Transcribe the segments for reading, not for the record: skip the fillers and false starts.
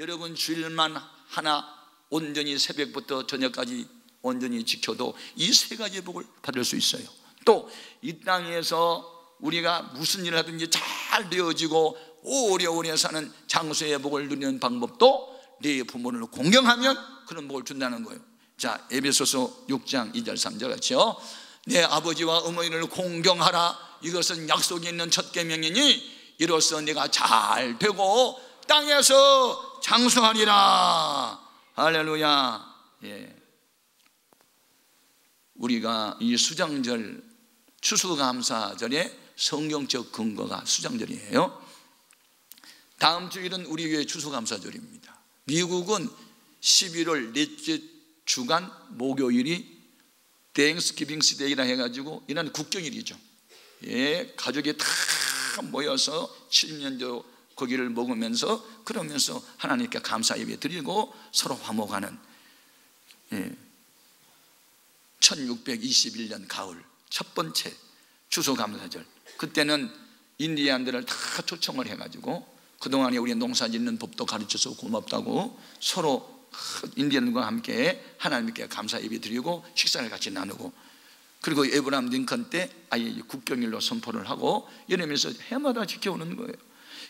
여러분 주일만 하나 온전히 새벽부터 저녁까지 온전히 지켜도 이 세 가지의 복을 받을 수 있어요. 또 이 땅에서 우리가 무슨 일을 하든지 잘 되어지고 오래오래 사는 장수의 복을 누리는 방법도 네 부모를 공경하면 그런 복을 준다는 거예요. 자, 에베소서 6장 2절 3절 같이요. 내 아버지와 어머니를 공경하라. 이것은 약속이 있는 첫 계명이니 이로써 내가 잘 되고 땅에서 장수하리라. 할렐루야. 예. 우리가 이 수장절, 추수감사절의 성경적 근거가 수장절이에요. 다음 주일은 우리 교회 추수감사절입니다. 미국은 11월 넷째 주간 목요일이 땡스기빙스 데이라 해가지고 이날 국경일이죠. 예, 가족이 다 모여서 7년조 고기를 먹으면서 그러면서 하나님께 감사 예배 드리고 서로 화목하는, 예, 1621년 가을 첫 번째 추수감사절. 그때는 인디안들을 다 초청을 해가지고 그동안에 우리 농사 짓는 법도 가르쳐서 고맙다고 서로 인디언과 함께 하나님께 감사 예배 드리고 식사를 같이 나누고, 그리고 에브라함 링컨 때 아예 국경일로 선포를 하고 이러면서 해마다 지켜오는 거예요.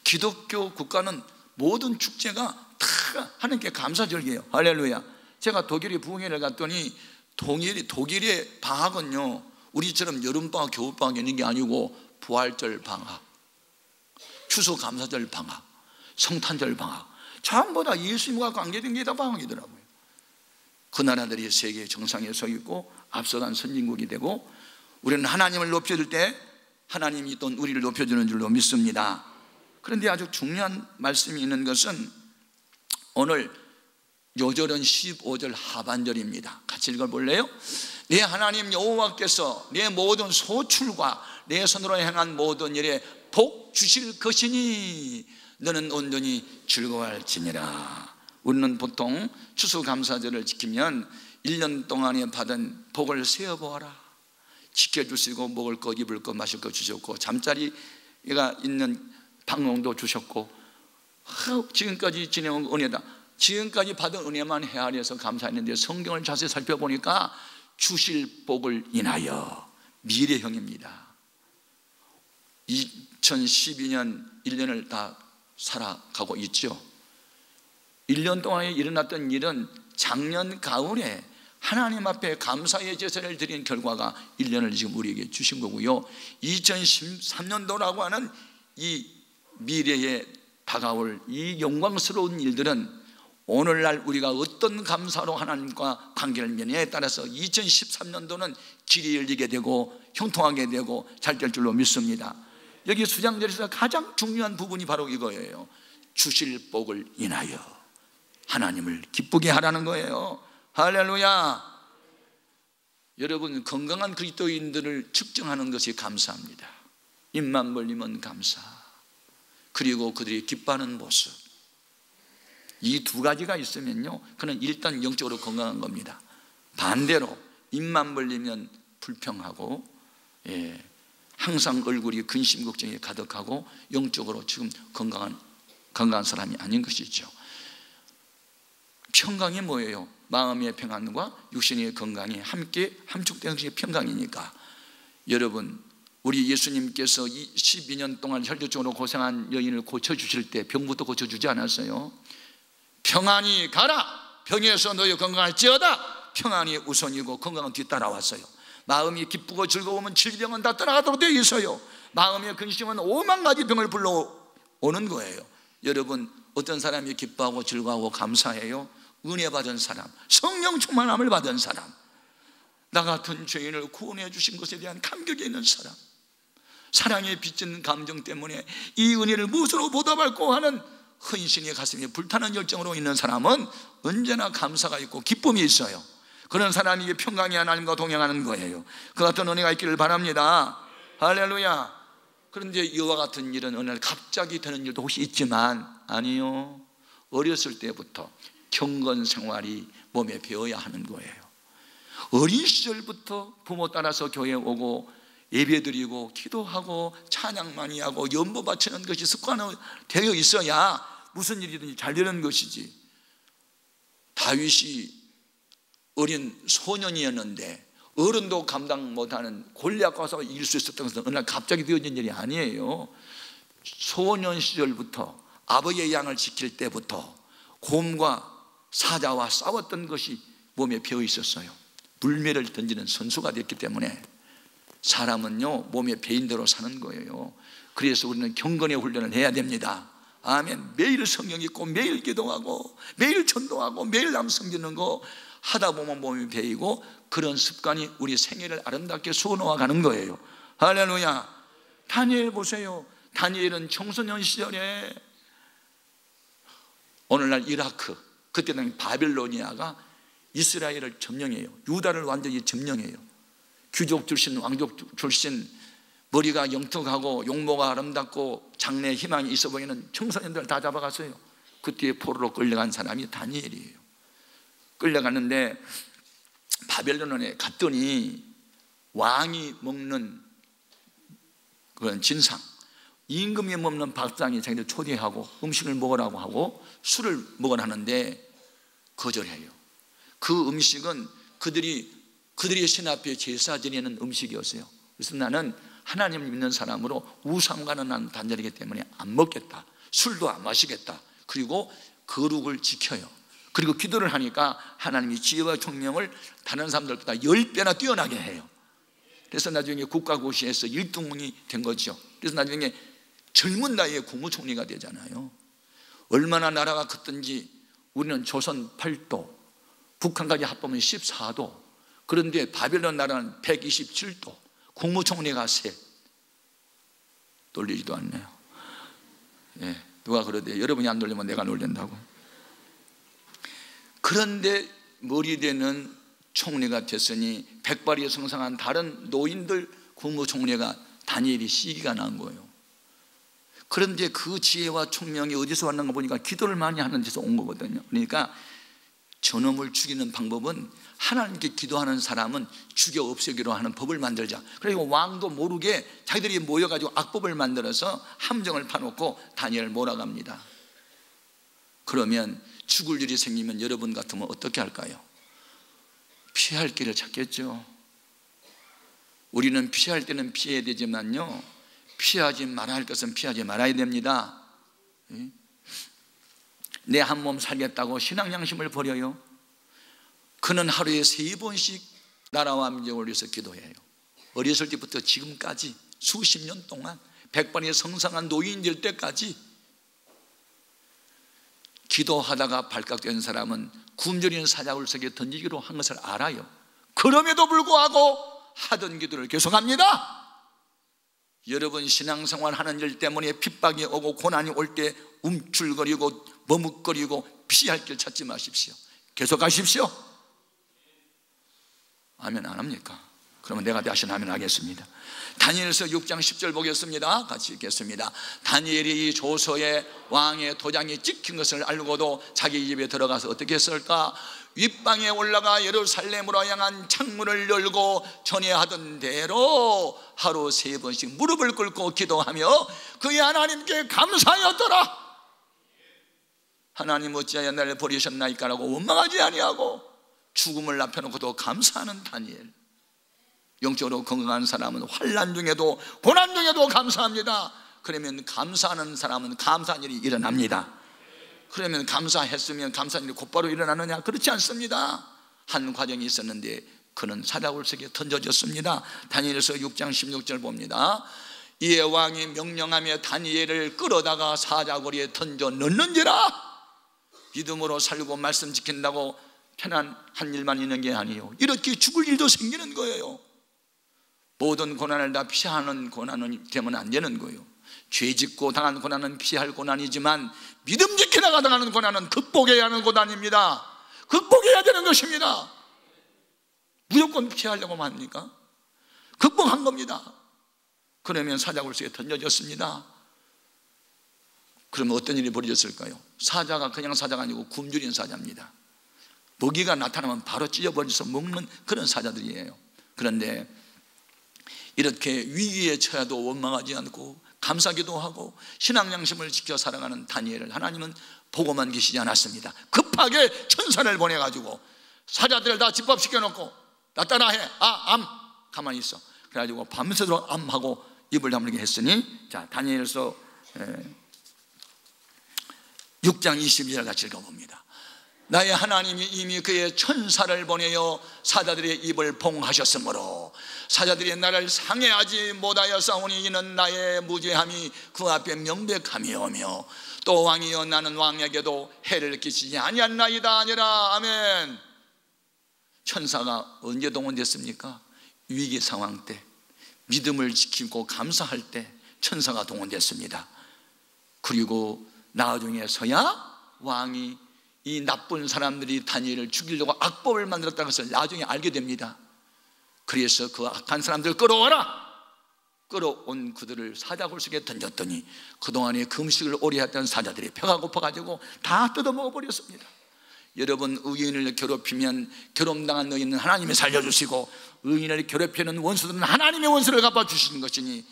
기독교 국가는 모든 축제가 다 하나님께 감사절기예요. 할렐루야. 제가 독일에 부흥회를 갔더니 독일의 방학은요, 우리처럼 여름방학, 겨울방학이 있는 게 아니고 부활절 방학, 추수감사절 방학, 성탄절 방학, 전부 다 예수님과 관계된 게 다 방학이더라고요. 그 나라들이 세계 정상에 서 있고 앞서간 선진국이 되고, 우리는 하나님을 높여줄 때 하나님이 또 우리를 높여주는 줄로 믿습니다. 그런데 아주 중요한 말씀이 있는 것은 오늘 요절은 15절 하반절입니다. 같이 읽어볼래요? 내 하나님 여호와께서 내 모든 소출과 내 손으로 행한 모든 일에 복 주실 것이니 너는 온전히 즐거워할지니라. 우리는 보통 추수감사절을 지키면 1년 동안에 받은 복을 세어보아라. 지켜주시고 먹을 것, 입을 것, 마실 것 주셨고, 잠자리가 있는 방송도 주셨고, 지금까지 지내온 은혜다. 지금까지 받은 은혜만 헤아려서 감사했는데 성경을 자세히 살펴보니까 주실 복을 인하여 미래형입니다. 2012년 1년을 다 살아가고 있죠. 1년 동안에 일어났던 일은 작년 가을에 하나님 앞에 감사의 제사를 드린 결과가 1년을 지금 우리에게 주신 거고요. 2013년도라고 하는 이 미래에 다가올 이 영광스러운 일들은 오늘날 우리가 어떤 감사로 하나님과 관계를 맺느냐에 따라서 2013년도는 길이 열리게 되고 형통하게 되고 잘 될 줄로 믿습니다. 여기 수장절에서 가장 중요한 부분이 바로 이거예요. 주실 복을 인하여 하나님을 기쁘게 하라는 거예요. 할렐루야. 여러분, 건강한 그리스도인들을 측정하는 것이 감사합니다. 입만 벌리면 감사, 그리고 그들이 기뻐하는 모습, 이 두 가지가 있으면요, 그는 일단 영적으로 건강한 겁니다. 반대로 입만 벌리면 불평하고, 예, 항상 얼굴이 근심 걱정이 가득하고 영적으로 지금 건강한 사람이 아닌 것이죠. 평강이 뭐예요? 마음의 평안과 육신의 건강이 함께 함축된 것이 평강이니까. 여러분, 우리 예수님께서 12년 동안 혈류증으로 고생한 여인을 고쳐주실 때 병부터 고쳐주지 않았어요? 평안이 가라, 병에서 너희 건강할지어다. 평안이 우선이고 건강은 뒤따라왔어요. 마음이 기쁘고 즐거우면 질병은 다 떠나가도록 되어 있어요. 마음의 근심은 5만 가지 병을 불러오는 거예요. 여러분, 어떤 사람이 기뻐하고 즐거워하고 감사해요? 은혜 받은 사람, 성령 충만함을 받은 사람, 나 같은 죄인을 구원해 주신 것에 대한 감격이 있는 사람, 사랑에 빚진 감정 때문에 이 은혜를 무엇으로 보답할까 하는 헌신의 가슴에 불타는 열정으로 있는 사람은 언제나 감사가 있고 기쁨이 있어요. 그런 사람이 평강의 하나님과 동행하는 거예요. 그 같은 은혜가 있기를 바랍니다. 할렐루야. 그런데 이와 같은 일은 어느 날 갑자기 되는 일도 혹시 있지만, 아니요, 어렸을 때부터 경건 생활이 몸에 배어야 하는 거예요. 어린 시절부터 부모 따라서 교회에 오고 예배드리고 기도하고 찬양 많이 하고 연보 바치는 것이 습관화 되어 있어야 무슨 일이든지 잘 되는 것이지. 다윗이 어린 소년이었는데 어른도 감당 못하는 골리앗과 싸워 이길 수 있었던 것은 어느 날 갑자기 되어진 일이 아니에요. 소년 시절부터 아버지의 양을 지킬 때부터 곰과 사자와 싸웠던 것이 몸에 배어 있었어요. 물매를 던지는 선수가 됐기 때문에 사람은요 몸에 배인 대로 사는 거예요. 그래서 우리는 경건의 훈련을 해야 됩니다. 아멘. 매일 성경 읽고 매일 기도하고 매일 전도하고 매일 남성 듣는 거 하다 보면 몸이 배이고 그런 습관이 우리 생애를 아름답게 수놓아 가는 거예요. 할렐루야. 다니엘 보세요. 다니엘은 청소년 시절에 오늘날 이라크, 그때는 바빌로니아가 이스라엘을 점령해요. 유다를 완전히 점령해요. 귀족 출신, 왕족 출신, 머리가 영특하고 용모가 아름답고 장래에 희망이 있어 보이는 청소년들 다 잡아갔어요. 그때 포로로 끌려간 사람이 다니엘이에요. 끌려갔는데 바벨론에 갔더니 왕이 먹는 그런 진상, 임금이 먹는 밥상에 자기들 초대하고 음식을 먹으라고 하고 술을 먹으라는데 거절해요. 그 음식은 그들의 신 앞에 제사 드리는 음식이었어요. 그래서 나는 하나님을 믿는 사람으로 우상과는 난 단절이기 때문에 안 먹겠다. 술도 안 마시겠다. 그리고 거룩을 지켜요. 그리고 기도를 하니까 하나님이 지혜와 총명을 다른 사람들보다 10배나 뛰어나게 해요. 그래서 나중에 국가고시에서 1등이 된 거죠. 그래서 나중에 젊은 나이에 국무총리가 되잖아요. 얼마나 나라가 컸든지 우리는 조선 8도, 북한까지 합하면 14도, 그런데 바벨론 나라는 127도, 국무총리가 셋. 놀리지도 않네요. 예, 누가 그러대 여러분이 안 놀리면 내가 놀린다고. 그런데 머리 되는 총리가 됐으니 백발이 성상한 다른 노인들 국무총리가 다니엘이 시기가 난 거예요. 그런데 그 지혜와 총명이 어디서 왔는가 보니까 기도를 많이 하는 데서 온 거거든요. 그러니까 저놈을 죽이는 방법은 하나님께 기도하는 사람은 죽여 없애기로 하는 법을 만들자. 그리고 왕도 모르게 자기들이 모여가지고 악법을 만들어서 함정을 파놓고 다니엘을 몰아갑니다. 그러면 죽을 일이 생기면 여러분 같으면 어떻게 할까요? 피할 길을 찾겠죠. 우리는 피할 때는 피해야 되지만요, 피하지 말아야 할 것은 피하지 말아야 됩니다. 내 한 몸 살겠다고 신앙 양심을 버려요. 그는 하루에 3번씩 나라와 민족을 위해서 기도해요. 어렸을 때부터 지금까지 수십 년 동안 백발의 성상한 노인 될 때까지 기도하다가 발각된 사람은 굶주린 사자굴 속에 던지기로 한 것을 알아요. 그럼에도 불구하고 하던 기도를 계속합니다. 여러분 신앙생활 하는 일 때문에 핍박이 오고 고난이 올 때 움찔거리고 머뭇거리고 피할 길 찾지 마십시오. 계속하십시오. 아멘 안 합니까? 그러면 내가 다시 아멘 하겠습니다. 다니엘서 6장 10절 보겠습니다. 같이 읽겠습니다. 다니엘이 이 조서에 왕의 도장이 찍힌 것을 알고도 자기 집에 들어가서 어떻게 했을까? 윗방에 올라가 예루살렘으로 향한 창문을 열고 전에 하던 대로 하루 3번씩 무릎을 꿇고 기도하며 그의 하나님께 감사하였더라. 하나님 어찌하여 나를 버리셨나이까라고 원망하지 아니하고 죽음을 앞에놓고도 감사하는 다니엘. 영적으로 건강한 사람은 환난 중에도 고난 중에도 감사합니다. 그러면 감사하는 사람은 감사한 일이 일어납니다. 그러면 감사했으면 감사한 일이 곧바로 일어나느냐? 그렇지 않습니다. 한 과정이 있었는데 그는 사자굴 속에 던져졌습니다. 다니엘서 6장 16절 봅니다. 이에 왕이 명령하며 다니엘을 끌어다가 사자굴에 던져 넣는지라. 믿음으로 살고 말씀 지킨다고 편안한 일만 있는 게 아니에요. 이렇게 죽을 일도 생기는 거예요. 모든 고난을 다 피하는 고난은 되면 안 되는 거예요. 죄 짓고 당한 고난은 피할 고난이지만 믿음 지키다가 당하는 고난은 극복해야 하는 고난입니다. 극복해야 되는 것입니다. 무조건 피하려고만 합니까? 극복한 겁니다. 그러면 사자굴 속에 던져졌습니다. 그러면 어떤 일이 벌어졌을까요? 사자가 그냥 사자가 아니고 굶주린 사자입니다. 먹이가 나타나면 바로 찢어버려서 먹는 그런 사자들이에요. 그런데 이렇게 위기에 처해도 원망하지 않고 감사기도 하고 신앙 양심을 지켜 살아가는 다니엘을 하나님은 보고만 계시지 않았습니다. 급하게 천사를 보내가지고 사자들을 다 집합시켜 놓고 나 따라해. 가만히 있어. 그래가지고 밤새도록 암하고 입을 다물게 했으니, 자, 다니엘서 6장 22절 같이 읽어봅니다. 나의 하나님이 이미 그의 천사를 보내어 사자들의 입을 봉하셨으므로 사자들이 나를 상해하지 못하였사오니 이는 나의 무죄함이 그 앞에 명백함이오며 또 왕이여 나는 왕에게도 해를 끼치지 아니하나이다 아니라. 아멘. 천사가 언제 동원됐습니까? 위기 상황 때, 믿음을 지키고 감사할 때 천사가 동원됐습니다. 그리고 나중에서야 왕이 이 나쁜 사람들이 다니엘을 죽이려고 악법을 만들었다는 것을 나중에 알게 됩니다. 그래서 그 악한 사람들을 끌어와라. 끌어온 그들을 사자굴 속에 던졌더니 그동안에 금식을 오래 했던 사자들이 배가 고파가지고 다 뜯어먹어 버렸습니다. 여러분, 의인을 괴롭히면 괴롭당한 너희는 하나님이 살려주시고 의인을 괴롭히는 원수들은 하나님의 원수를 갚아주시는 것이니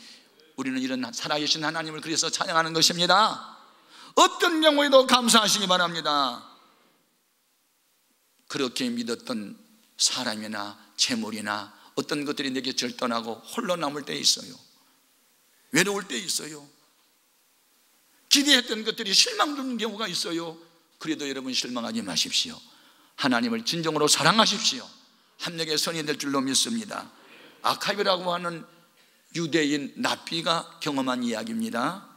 우리는 이런 살아계신 하나님을 그래서 찬양하는 것입니다. 어떤 경우에도 감사하시기 바랍니다. 그렇게 믿었던 사람이나 재물이나 어떤 것들이 내게 절단하고 홀로 남을 때 있어요. 외로울 때 있어요. 기대했던 것들이 실망 주는 경우가 있어요. 그래도 여러분 실망하지 마십시오. 하나님을 진정으로 사랑하십시오. 합력의 선이 될 줄로 믿습니다. 아카비라고 하는 유대인 납비가 경험한 이야기입니다.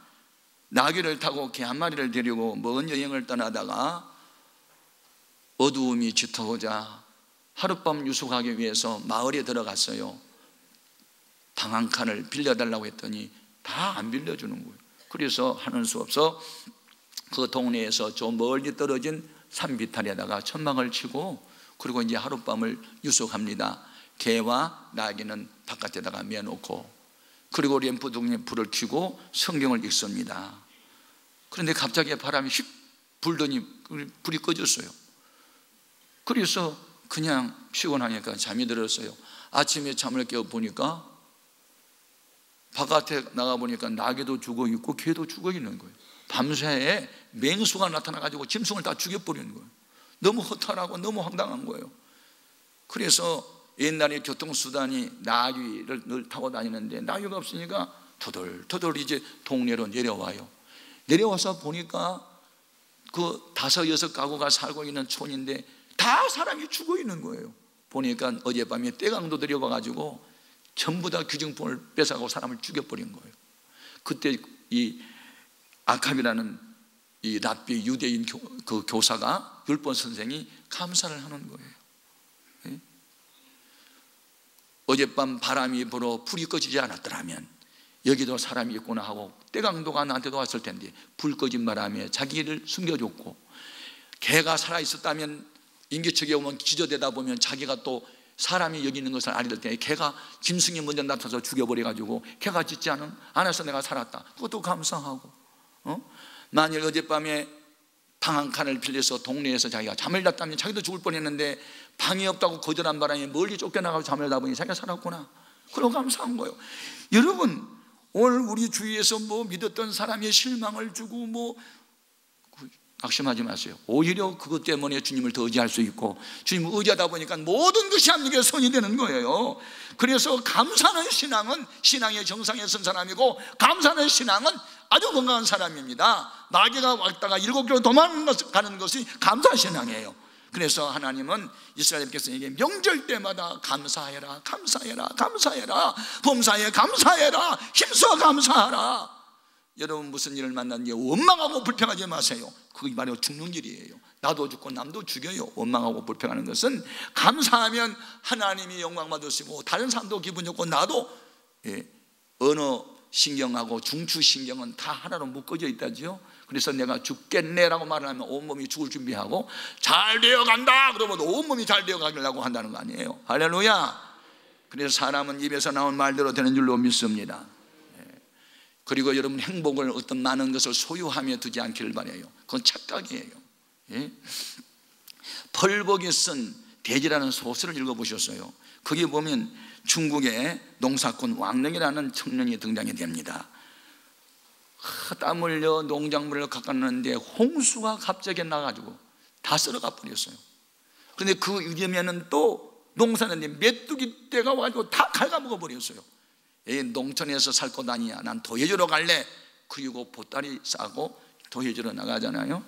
나귀를 타고 개 한 마리를 데리고 먼 여행을 떠나다가 어두움이 짙어오자 하룻밤 유숙하기 위해서 마을에 들어갔어요. 방 한 칸을 빌려달라고 했더니 다 안 빌려주는 거예요. 그래서 하는 수 없어 그 동네에서 저 멀리 떨어진 산비탈에다가 천막을 치고 그리고 이제 하룻밤을 유숙합니다. 개와 나귀는 바깥에다가 매놓고 그리고 램프 등에 불을 켜고 성경을 읽습니다. 그런데 갑자기 바람이 휙 불더니 불이 꺼졌어요. 그래서 그냥 피곤하니까 잠이 들었어요. 아침에 잠을 깨어 보니까 바깥에 나가 보니까 나귀도 죽어 있고 개도 죽어 있는 거예요. 밤새에 맹수가 나타나가지고 짐승을 다 죽여버리는 거예요. 너무 허탈하고 너무 황당한 거예요. 그래서 옛날에 교통수단이 나귀를 늘 타고 다니는데 나귀가 없으니까 터덜터덜 이제 동네로 내려와요. 내려와서 보니까 그 5-6 가구가 살고 있는 촌인데 다 사람이 죽어 있는 거예요. 보니까 어젯밤에 떼강도 들여와가지고 전부 다 귀중품을 뺏어가고 사람을 죽여버린 거예요. 그때 이 아캅이라는 이 랍비 유대인 그 교사가 율법 선생이 감사를 하는 거예요. 네? 어젯밤 바람이 불어 불이 꺼지지 않았더라면 여기도 사람이 있구나 하고 떼강도가 나한테도 왔을 텐데 불 꺼진 바람에 자기를 숨겨줬고 개가 살아있었다면 인기척에 오면 기저대다 보면 자기가 또 사람이 여기 있는 것을 알게 될 때 개가 짐승이 먼저 나타나서 죽여버려가지고 개가 짖지 않아서 내가 살았다. 그것도 감사하고 만일 어젯밤에 방 한 칸을 빌려서 동네에서 자기가 잠을 잤다면 자기도 죽을 뻔했는데 방이 없다고 거절한 바람에 멀리 쫓겨나가서 잠을 자보니 자기가 살았구나. 그러고 감사한 거예요. 여러분, 오늘 우리 주위에서 뭐 믿었던 사람이 실망을 주고 뭐 낙심하지 마세요. 오히려 그것 때문에 주님을 더 의지할 수 있고 주님을 의지하다 보니까 모든 것이 합력의 선이 되는 거예요. 그래서 감사하는 신앙은 신앙의 정상에 선 사람이고 감사하는 신앙은 아주 건강한 사람입니다. 나귀가 왔다가 7km 도망가는 것이 감사 신앙이에요. 그래서 하나님은 이스라엘 백성에게 명절 때마다 감사해라, 감사해라, 감사해라, 범사에 감사해라, 힘써 감사하라. 여러분 무슨 일을 만났는지 원망하고 불평하지 마세요. 그게 바로 죽는 일이에요. 나도 죽고 남도 죽여요. 원망하고 불평하는 것은 감사하면 하나님이 영광 받으시고 다른 사람도 기분 좋고 나도 언어 신경하고 중추 신경은 다 하나로 묶어져 있다지요. 그래서 내가 죽겠네라고 말하면 온몸이 죽을 준비하고 잘 되어간다 그러면 온몸이 잘 되어가려고 한다는 거 아니에요. 할렐루야. 그래서 사람은 입에서 나온 말대로 되는 줄로 믿습니다. 그리고 여러분 행복을 어떤 많은 것을 소유하며 두지 않기를 바라요. 그건 착각이에요. 펄벅이 쓴 대지라는 소설을 읽어보셨어요. 거기 보면 중국의 농사꾼 왕릉이라는 청년이 등장이 됩니다. 땀 흘려 농작물을 깎았는데 홍수가 갑자기 나가지고 다 썰어가 버렸어요. 그런데 그 위험에는 또 농사는데 메뚜기 떼가 와가지고 다 갉아먹어 버렸어요. 농촌에서 살 것 아니야, 난 도예주로 갈래. 그리고 보따리 싸고 도예주로 나가잖아요.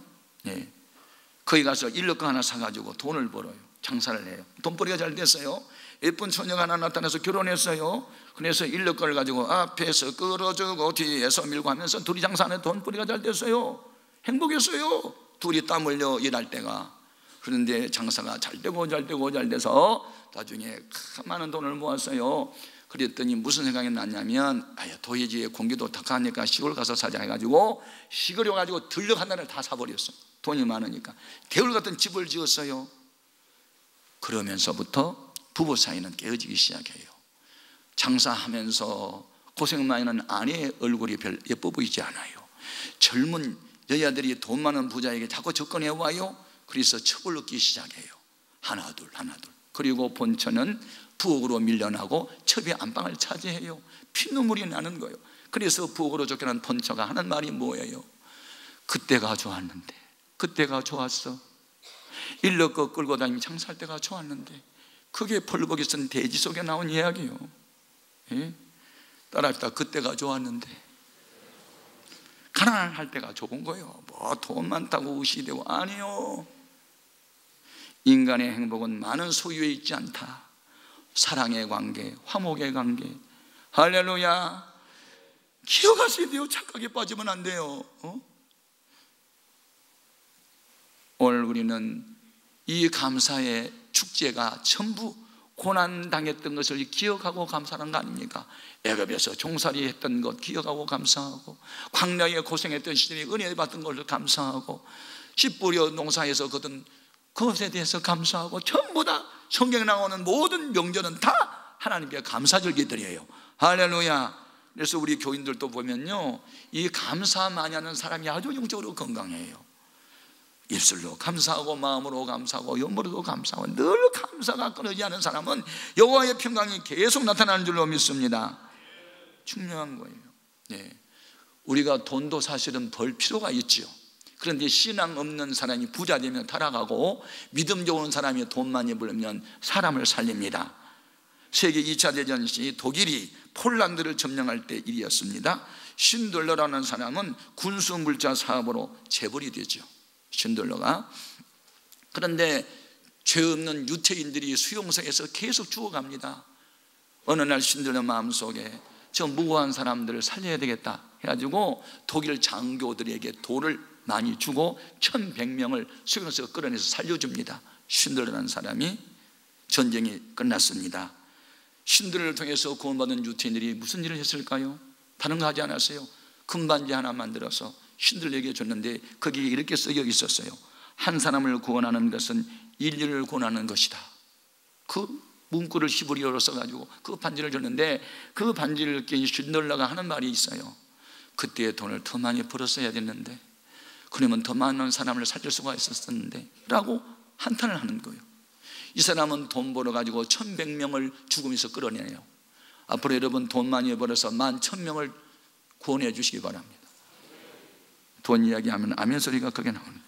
거기 가서 일러거 하나 사가지고 돈을 벌어요. 장사를 해요. 돈벌이가 잘 됐어요. 예쁜 처녀가 하나 나타나서 결혼했어요. 그래서 일러거를 가지고 앞에서 끌어주고 뒤에서 밀고 하면서 둘이 장사하는 돈벌이가 잘 됐어요. 행복했어요. 둘이 땀 흘려 일할 때가. 그런데 장사가 잘 되고 잘 되고 잘 돼서 나중에 많은 돈을 모았어요. 그랬더니 무슨 생각이 났냐면 도예지에 공기도 탁하니까 시골 가서 사자 해가지고 시골에 가지고 들녘 하나를 다 사버렸어. 돈이 많으니까 개울 같은 집을 지었어요. 그러면서부터 부부 사이는 깨어지기 시작해요. 장사하면서 고생 많이 하는 아내의 얼굴이 별 예뻐 보이지 않아요. 젊은 여자들이 돈 많은 부자에게 자꾸 접근해 와요. 그래서 첩을 얻기 시작해요. 하나둘 하나둘. 그리고 본처는 부엌으로 밀려나고 첩이 안방을 차지해요. 피눈물이 나는 거예요. 그래서 부엌으로 쫓겨난 본처가 하는 말이 뭐예요? 그때가 좋았는데, 그때가 좋았어. 일러거 끌고 다니며 장사할 때가 좋았는데. 그게 펄벅이 쓴 돼지 속에 나온 이야기예요. 따라합시다. 그때가 좋았는데. 가난할 때가 좋은 거예요. 뭐 돈 많다고 의시되고. 아니요. 인간의 행복은 많은 소유에 있지 않다. 사랑의 관계, 화목의 관계. 할렐루야. 기억하셔야 돼요. 착각에 빠지면 안 돼요. 오늘 우리는 이 감사의 축제가 전부 고난당했던 것을 기억하고 감사하는 거 아닙니까? 애굽에서 종살이 했던 것 기억하고 감사하고, 광야에 고생했던 시절에 은혜 받은 것을 감사하고, 씨 뿌려 농사에서 거둔 그것에 대해서 감사하고, 전부 다 성경에 나오는 모든 명절은 다 하나님께 감사절기들이에요. 할렐루야. 그래서 우리 교인들도 보면요, 이 감사 많이 하는 사람이 아주 영적으로 건강해요. 입술로 감사하고 마음으로 감사하고 영으로도 감사하고 늘 감사가 끊어지지 않은 사람은 여호와의 평강이 계속 나타나는 줄로 믿습니다. 중요한 거예요. 우리가 돈도 사실은 벌 필요가 있죠. 그런데 신앙 없는 사람이 부자 되면 타락하고, 믿음 좋은 사람이 돈 많이 벌면 사람을 살립니다. 세계 2차 대전 시 독일이 폴란드를 점령할 때 일이었습니다. 쉰들러라는 사람은 군수 물자 사업으로 재벌이 되죠. 쉰들러가. 그런데 죄 없는 유태인들이 수용소에서 계속 죽어갑니다. 어느 날 쉰들러 마음속에 저 무고한 사람들을 살려야 되겠다 해가지고 독일 장교들에게 돌을 많이 주고 1100명을 수용소에서 끌어내서 살려줍니다. 쉰들러라는 사람이. 전쟁이 끝났습니다. 쉰들러를 통해서 구원받은 유태인들이 무슨 일을 했을까요? 다른 거 하지 않았어요. 금반지 하나 만들어서 쉰들러에게 줬는데 거기에 이렇게 쓰여 있었어요. 한 사람을 구원하는 것은 인류를 구원하는 것이다. 그 문구를 히브리어로 써가지고 그 반지를 줬는데, 그 반지를 낀 쉰들러가 하는 말이 있어요. 그때 돈을 더 많이 벌었어야 됐는데, 그러면 더 많은 사람을 살릴 수가 있었는데 라고 한탄을 하는 거예요. 이 사람은 돈 벌어가지고 1100명을 죽음에서 끌어내요. 앞으로 여러분 돈 많이 벌어서 11,000명을 구원해 주시기 바랍니다. 돈 이야기하면 아멘 소리가 크게 나오네요.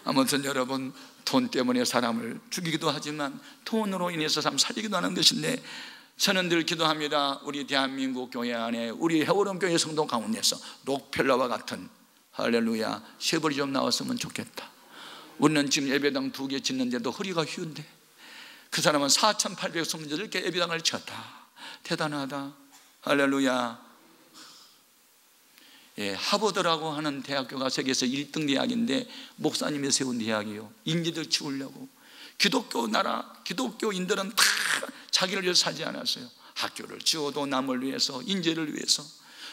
아무튼 여러분, 돈 때문에 사람을 죽이기도 하지만 돈으로 인해서 사람 살리기도 하는 것인데, 저는 늘 기도합니다. 우리 대한민국 교회 안에, 우리 해오름 교회 성도 가운데서 록펠러와 같은, 할렐루야, 쉐벌이 좀 나왔으면 좋겠다. 우리는 지금 예배당 2개 짓는데도 허리가 휘운데, 그 사람은 4,800성전을 이렇게 예배당을 지었다. 대단하다. 할렐루야. 하버드라고 하는 대학교가 세계에서 1등 대학인데 목사님이 세운 대학이요. 인재들 키우려고. 기독교 나라, 기독교인들은 다 자기를 위해서 살지 않았어요. 학교를 지어도 남을 위해서, 인재를 위해서.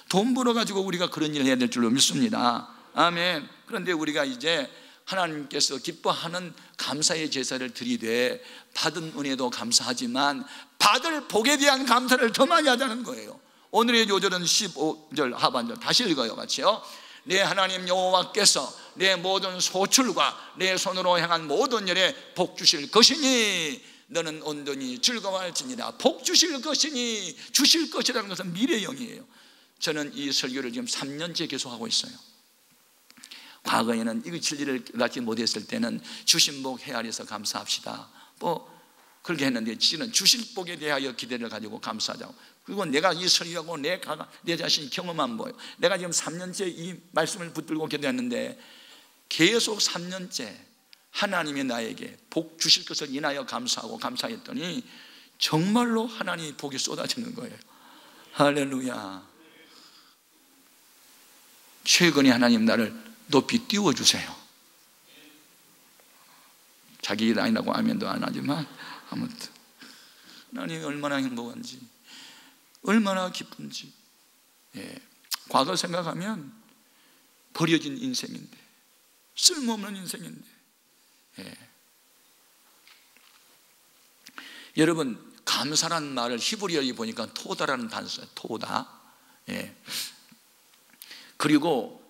돈 벌어가지고 우리가 그런 일을 해야 될 줄로 믿습니다. 아멘. 그런데 우리가 이제 하나님께서 기뻐하는 감사의 제사를 드리되, 받은 은혜도 감사하지만 받을 복에 대한 감사를 더 많이 하자는 거예요. 오늘의 요절은 15절 하반절 다시 읽어요. 같이요. 내 하나님 여호와께서 내 모든 소출과 내 손으로 행한 모든 일에 복 주실 것이니 너는 온전히 즐거워할지니라. 복 주실 것이니, 주실 것이라는 것은 미래형이에요. 저는 이 설교를 지금 3년째 계속하고 있어요. 과거에는 이 진리를 깨닫지 못했을 때는 주신 복 헤아려서 감사합시다 그렇게 했는데, 지금 주실 복에 대하여 기대를 가지고 감사하자고. 그리고 내가 이 설교하고 내 자신이 경험한 거예요. 내가 지금 3년째 이 말씀을 붙들고 기도했는데, 계속 3년째 하나님이 나에게 복 주실 것을 인하여 감사하고 감사했더니 정말로 하나님이 복이 쏟아지는 거예요. 할렐루야. 최근에 하나님 나를 높이 띄워주세요. 자기 일 아니라고 하면도 안 하지만 아무튼 하나님이 얼마나 행복한지, 얼마나 기쁜지. 과거 생각하면 버려진 인생인데, 쓸모없는 인생인데. 여러분, 감사라는 말을 히브리어에 보니까 토다라는 단어예요. 토다. 그리고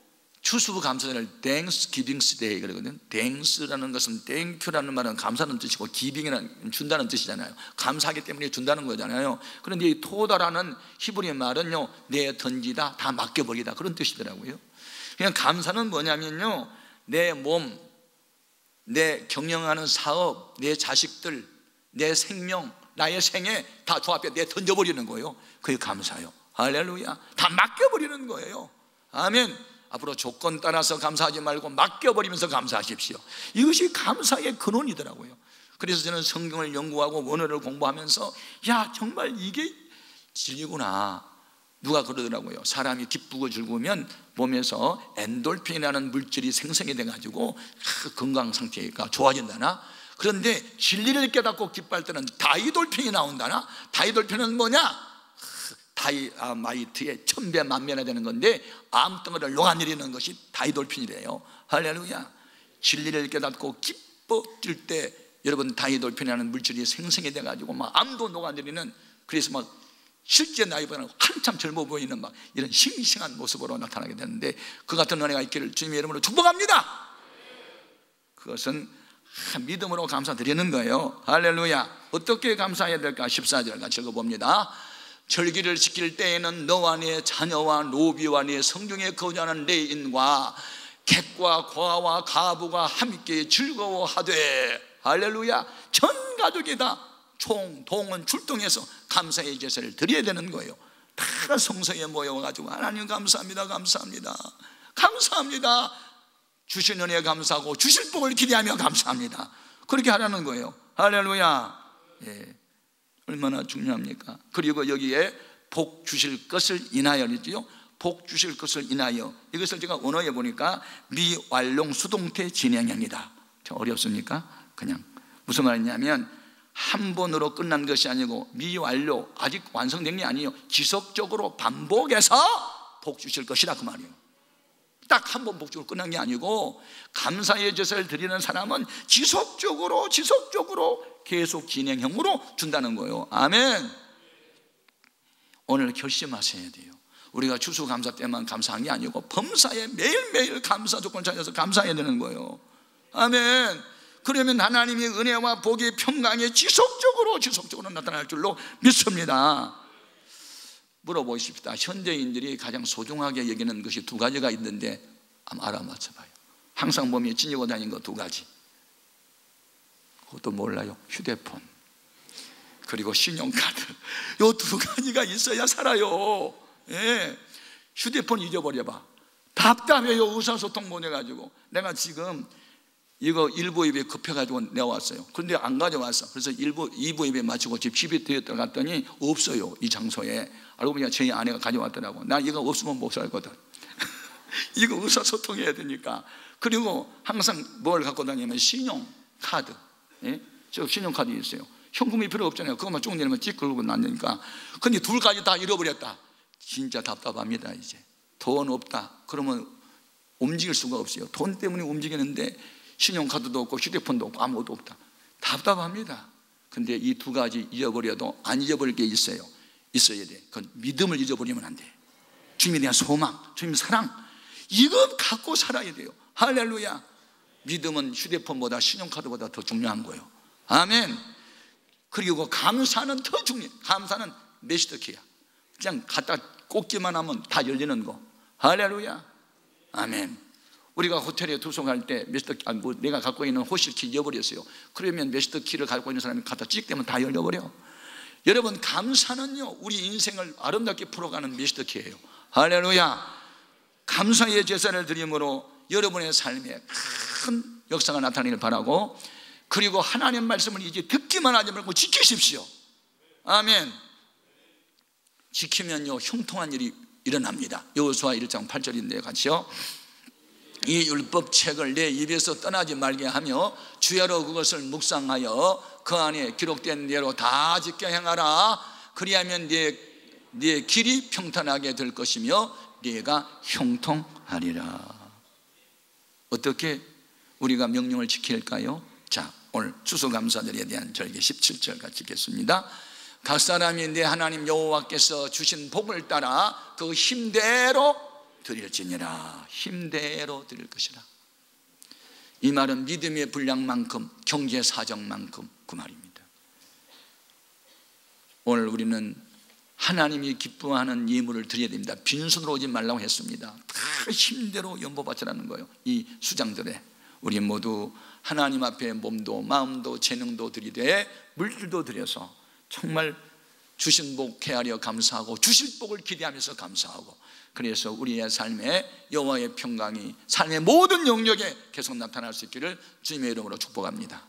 추수감사절을 Thanksgiving Day 그러거든요. Thanks라는 것은 Thank유라는 말은 감사는 뜻이고, Giving이라는 준다는 뜻이잖아요. 감사하기 때문에 준다는 거잖아요. 그런데 이 토다라는 히브리 말은요, 내 던지다, 다 맡겨버리다, 그런 뜻이더라고요. 그냥 감사는 뭐냐면요, 내 몸, 내 경영하는 사업, 내 자식들, 내 생명, 나의 생애 다 조합해 내 던져버리는 거예요. 그게 감사요. 할렐루야. 다 맡겨버리는 거예요. 아멘. 앞으로 조건 따라서 감사하지 말고 맡겨버리면서 감사하십시오. 이것이 감사의 근원이더라고요. 그래서 저는 성경을 연구하고 원어를 공부하면서, 야, 정말 이게 진리구나. 누가 그러더라고요. 사람이 기쁘고 즐거우면 몸에서 엔돌핀이라는 물질이 생성이 돼가지고 건강 상태가 좋아진다나. 그런데 진리를 깨닫고 기뻐할 때는 다이돌핀이 나온다나. 다이돌핀은 뭐냐? 다이아마이트의 1000배 만배나 되는 건데, 암덩어리를 녹아내리는 것이 다이돌핀이래요. 할렐루야. 진리를 깨닫고 기뻐질 때 여러분, 다이돌핀이라는 물질이 생성이 돼가지고 막 암도 녹아내리는, 그래서 막 실제 나이보다는 한참 젊어 보이는 막 이런 싱싱한 모습으로 나타나게 되는데, 그 같은 은혜가 있기를 주님의 이름으로 축복합니다. 그것은 믿음으로 감사드리는 거예요. 할렐루야. 어떻게 감사해야 될까? 14절 같이 읽어봅니다. 절기를 지킬 때에는 너와 네 자녀와 노비와 네 성중에 거주하는 레인과 객과 고아와 가부가 함께 즐거워하되. 할렐루야. 전 가족이 다 총동원 출동해서 감사의 제사를 드려야 되는 거예요. 다 성소에 모여가지고 하나님 감사합니다, 감사합니다, 감사합니다, 주신 은혜에 감사하고 주실 복을 기대하며 감사합니다. 그렇게 하라는 거예요. 할렐루야. 얼마나 중요합니까? 그리고 여기에 복 주실 것을 인하여이지요. 복 주실 것을 인하여, 이것을 제가 언어에 보니까 미완료 수동태 진행형이다. 좀 어렵습니까? 그냥 무슨 말이냐면, 한 번으로 끝난 것이 아니고 미완료, 아직 완성된 게 아니에요. 지속적으로 반복해서 복 주실 것이다, 그 말이에요. 딱 한 번 복 주고 끝난 게 아니고, 감사의 제사를 드리는 사람은 지속적으로 계속 진행형으로 준다는 거예요. 아멘. 오늘 결심하셔야 돼요. 우리가 추수감사 때만 감사한 게 아니고 범사에 매일매일 감사 조건을 찾아서 감사해야 되는 거예요. 아멘. 그러면 하나님의 은혜와 복의 평강이 지속적으로 나타날 줄로 믿습니다. 물어보십시다. 현대인들이 가장 소중하게 여기는 것이 두 가지가 있는데 한번 알아맞혀봐요. 항상 몸에 지니고 다니는 거 두 가지. 그것도 몰라요. 휴대폰 그리고 신용카드. 이 두 가지가 있어야 살아요. 휴대폰 잊어버려봐. 답답해요. 의사소통 못해가지고. 내가 지금 이거 1부입에 급해가지고 내왔어요. 그런데 안 가져왔어. 그래서 2부입에 마치고 집에 들어갔더니 없어요. 이 장소에. 알고 보니까 저희 아내가 가져왔더라고. 나 이거 없으면 못 살거든. 이거 의사소통해야 되니까. 그리고 항상 뭘 갖고 다니면 신용카드. 저 신용카드 있어요. 현금이 필요 없잖아요. 그것만 쭉 내리면 찍 걸고 놨으니까. 근데 둘 가지 다 잃어버렸다. 진짜 답답합니다. 이제 돈 없다 그러면 움직일 수가 없어요. 돈 때문에 움직이는데 신용카드도 없고 휴대폰도 없고 아무것도 없다. 답답합니다. 근데 이 두 가지 잊어버려도 안 잊어버릴 게 있어야 돼. 그건 믿음을 잊어버리면 안 돼. 주님에 대한 소망, 주님 사랑, 이거 갖고 살아야 돼요. 할렐루야. 믿음은 휴대폰보다 신용카드보다 더 중요한 거예요. 아멘. 그리고 감사는 더 중요해요. 감사는 메시더키야. 그냥 갖다 꽂기만 하면 다 열리는 거. 할렐루야. 아멘. 우리가 호텔에 투숙할 때 내가 갖고 있는 호실키 잃어버렸어요. 그러면 메시터키를 갖고 있는 사람이 갖다 찍대면 다 열려버려. 여러분, 감사는요 우리 인생을 아름답게 풀어가는 메시터키예요. 할렐루야. 감사의 제사를 드림으로 여러분의 삶에 큰 역사가 나타나기를 바라고, 그리고 하나님 말씀을 이제 듣기만 하지 말고 지키십시오. 아멘. 지키면요 형통한 일이 일어납니다. 여호수아 1장 8절인데요 같이요. 이 율법책을 내 입에서 떠나지 말게 하며 주야로 그것을 묵상하여 그 안에 기록된 대로 다 지켜 행하라. 그리하면 네 길이 평탄하게 될 것이며 네가 형통하리라. 어떻게 우리가 명령을 지킬까요? 자, 오늘 추수감사절에 대한 절기 17절 같이 읽겠습니다. 각 사람이 내 하나님 여호와께서 주신 복을 따라 그 힘대로 드릴지니라. 힘대로 드릴 것이라. 이 말은 믿음의 분량만큼, 경제 사정만큼 그 말입니다. 오늘 우리는 하나님이 기뻐하는 예물을 드려야 됩니다. 빈손으로 오지 말라고 했습니다. 다 힘대로 연보받으라는 거예요. 이 수장절에 우리 모두 하나님 앞에 몸도 마음도 재능도 드리되 물질도 드려서 정말 주신 복 헤아려 감사하고 주실 복을 기대하면서 감사하고, 그래서 우리의 삶에 여호와의 평강이 삶의 모든 영역에 계속 나타날 수 있기를 주님의 이름으로 축복합니다.